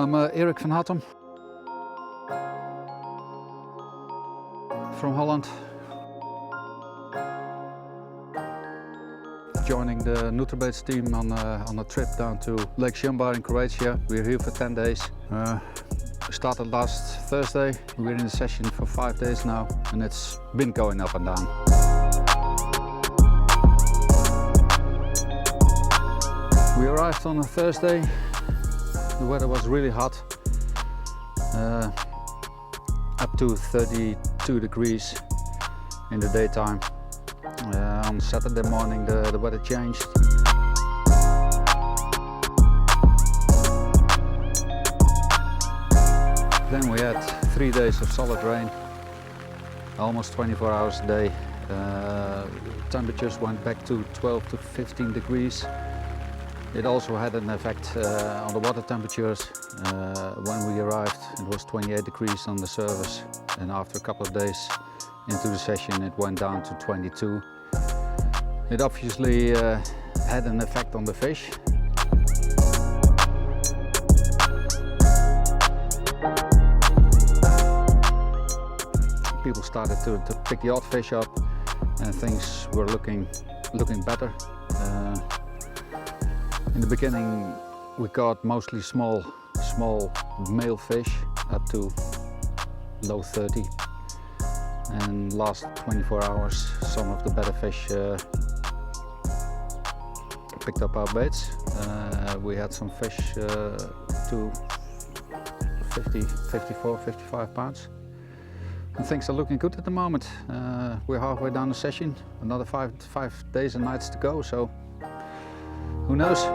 I'm Erik van Hattem from Holland, joining the Nutrabaits team on a trip down to Lake Sumbar in Croatia. We're here for 10 days. We started last Thursday. We're in the session for 5 days now, and it's been going up and down. We arrived on a Thursday. The weather was really hot, up to 32 degrees in the daytime. On Saturday morning the weather changed. Then we had 3 days of solid rain, almost 24 hours a day. Temperatures went back to 12 to 15 degrees. It also had an effect on the water temperatures. When we arrived, it was 28 degrees on the surface, and after a couple of days into the session it went down to 22. It obviously had an effect on the fish. People started to pick the odd fish up, and things were looking better. In the beginning we caught mostly small male fish up to low 30, and last 24 hours some of the better fish picked up our baits. We had some fish to 50, 54, 55 pounds. And things are looking good at the moment. We're halfway down the session, another five days and nights to go, so who knows?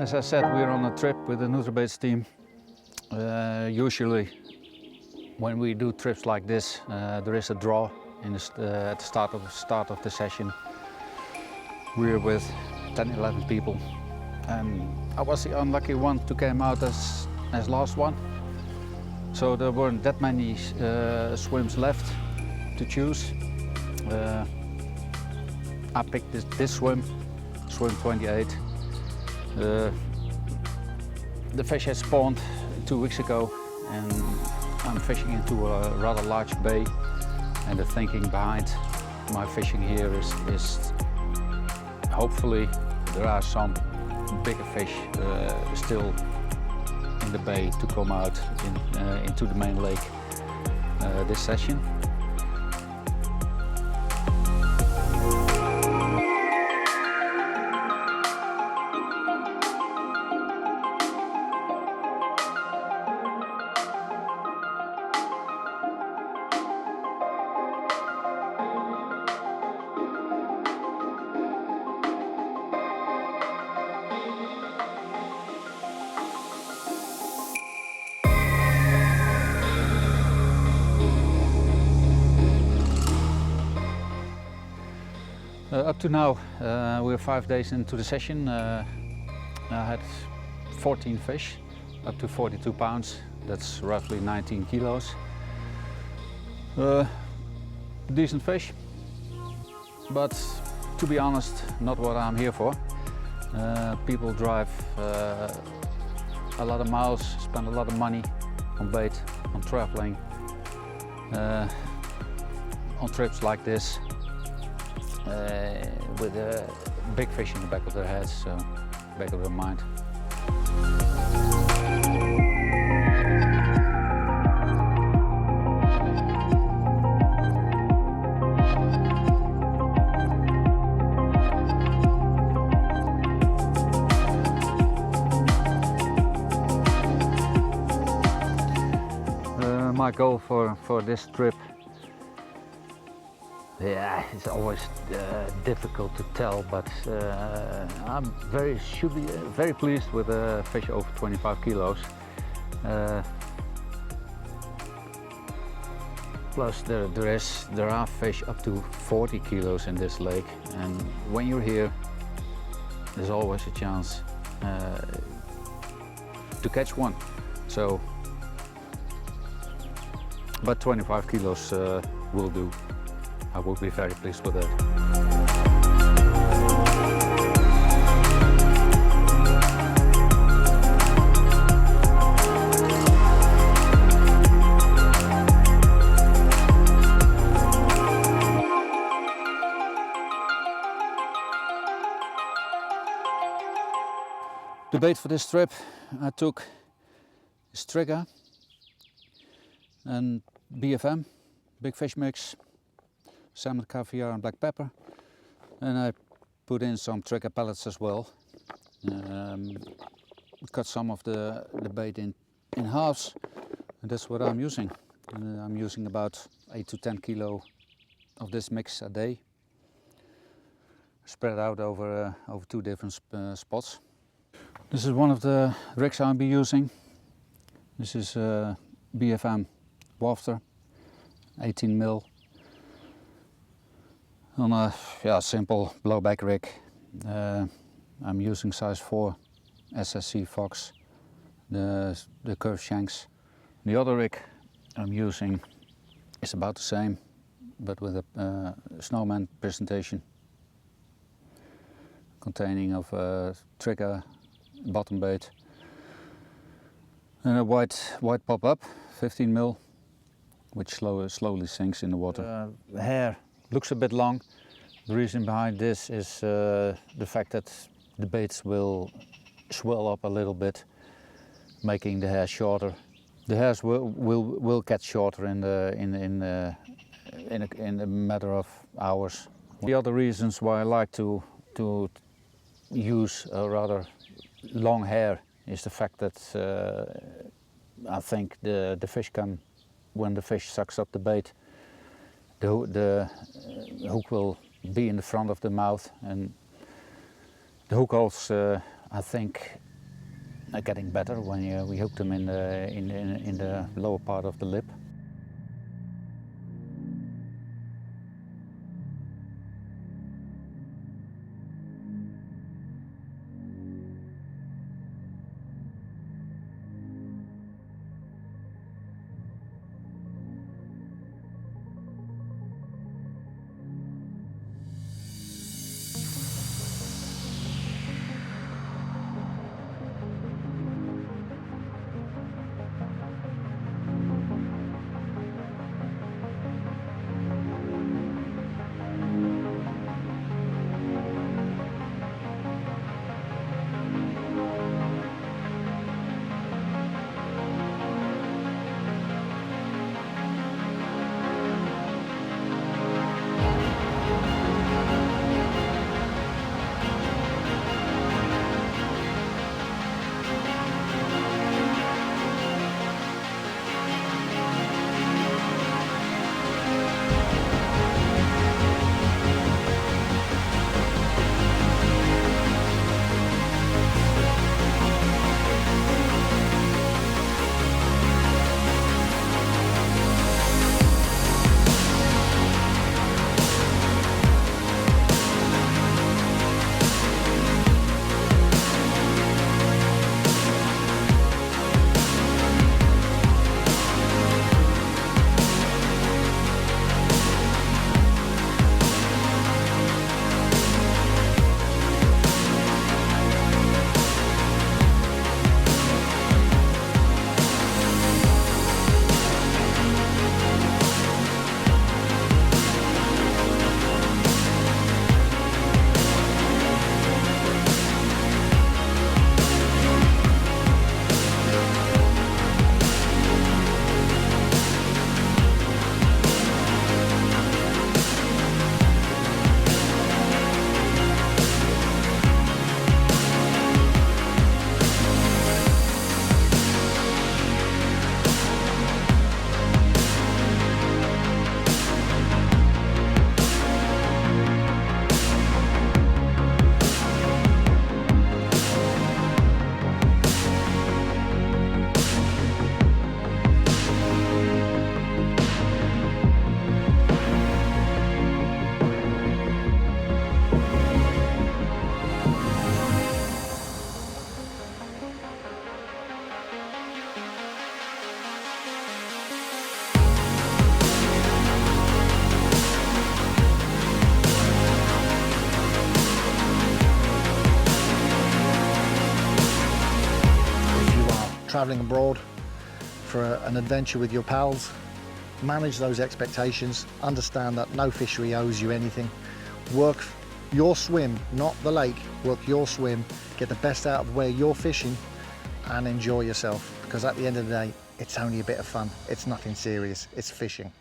As I said, we're on a trip with the Nutrabaits team. Usually when we do trips like this, there is a draw at the start of the session. We're with 10-11 people, and I was the unlucky one to come out as last one. So there weren't that many swims left to choose. I picked this swim 28. The fish had spawned 2 weeks ago, and I'm fishing into a rather large bay, and the thinking behind my fishing here is hopefully there are some bigger fish still in the bay to come out into the main lake this session. Up to now, we're 5 days into the session. I had 14 fish, up to 42 pounds. That's roughly 19 kilos. Decent fish, but to be honest, not what I'm here for. People drive a lot of miles, spend a lot of money on bait, on traveling, on trips like this. With a big fish in the back of their heads, so back of their mind. My goal for this trip Yeah, it's always difficult to tell, but I'm should be very pleased with a fish over 25 kilos. Plus there are fish up to 40 kilos in this lake, and when you're here there's always a chance to catch one. So, but 25 kilos will do. I will be very pleased with that. The bait for this trip, I took this trigger and BFM, big fish mix, salmon, caviar and black pepper, and I put in some trigger pellets as well. Cut some of the bait in halves, and that's what I'm using. And I'm using about 8 to 10 kilo of this mix a day, spread out over 2 different spots. This is one of the rigs I'll be using. This is BFM wafter, 18 mil, on a simple blowback rig. I'm using size 4 SSC Fox, the curved shanks. The other rig I'm using is about the same, but with a snowman presentation, containing of trigger, bottom bait, and a white pop-up, 15 mil, which slowly sinks in the water. The hair looks a bit long. The reason behind this is the fact that the baits will swell up a little bit, making the hair shorter. The hairs will get shorter in a matter of hours. The other reasons why I like to use a rather long hair is the fact that I think the fish can, when the fish sucks up the bait, the hook will be in the front of the mouth, and the hook holes I think are getting better when we hook them in the lower part of the lip. traveling abroad for an adventure with your pals, manage those expectations, understand that no fishery owes you anything. Work your swim, not the lake, work your swim, get the best out of where you're fishing and enjoy yourself, because at the end of the day, it's only a bit of fun. It's nothing serious, it's fishing.